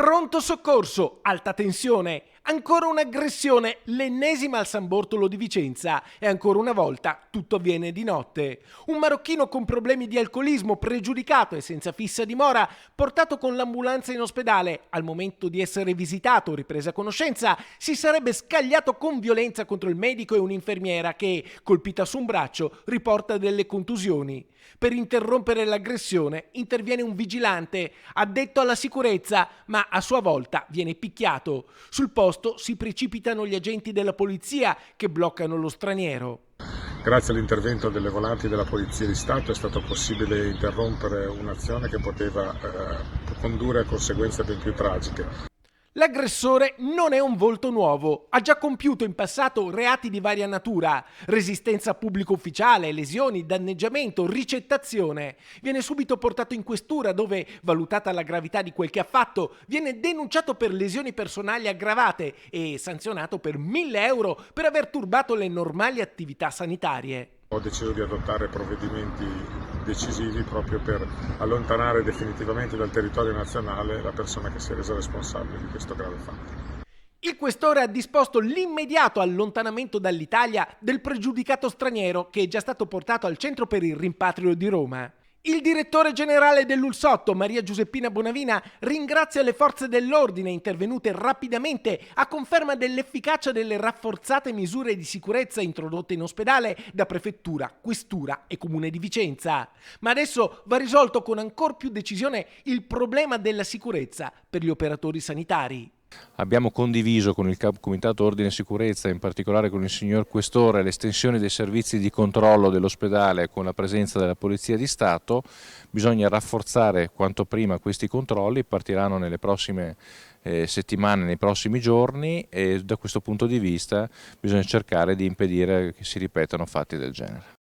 Pronto soccorso, alta tensione, ancora un'aggressione, l'ennesima al San Bortolo di Vicenza e ancora una volta tutto avviene di notte. Un marocchino con problemi di alcolismo, pregiudicato e senza fissa dimora, portato con l'ambulanza in ospedale, al momento di essere visitato, ripresa conoscenza, si sarebbe scagliato con violenza contro il medico e un'infermiera che, colpita su un braccio, riporta delle contusioni. Per interrompere l'aggressione interviene un vigilante, addetto alla sicurezza, ma a sua volta viene picchiato. Sul posto si precipitano gli agenti della polizia che bloccano lo straniero. Grazie all'intervento delle volanti della Polizia di Stato è stato possibile interrompere un'azione che poteva condurre a conseguenze ben più tragiche. L'aggressore non è un volto nuovo, ha già compiuto in passato reati di varia natura, resistenza a pubblico ufficiale, lesioni, danneggiamento, ricettazione. Viene subito portato in questura dove, valutata la gravità di quel che ha fatto, viene denunciato per lesioni personali aggravate e sanzionato per 1.000 euro per aver turbato le normali attività sanitarie. Ho deciso di adottare provvedimenti decisivi proprio per allontanare definitivamente dal territorio nazionale la persona che si è resa responsabile di questo grave fatto. Il questore ha disposto l'immediato allontanamento dall'Italia del pregiudicato straniero che è già stato portato al centro per il rimpatrio di Roma. Il direttore generale dell'Ulsotto, Maria Giuseppina Bonavina, ringrazia le forze dell'ordine intervenute rapidamente a conferma dell'efficacia delle rafforzate misure di sicurezza introdotte in ospedale da prefettura, questura e comune di Vicenza. Ma adesso va risolto con ancor più decisione il problema della sicurezza per gli operatori sanitari. Abbiamo condiviso con il Capo Comitato Ordine e Sicurezza, in particolare con il signor Questore, l'estensione dei servizi di controllo dell'ospedale con la presenza della Polizia di Stato. Bisogna rafforzare quanto prima questi controlli, partiranno nelle prossime settimane, nei prossimi giorni, e da questo punto di vista bisogna cercare di impedire che si ripetano fatti del genere.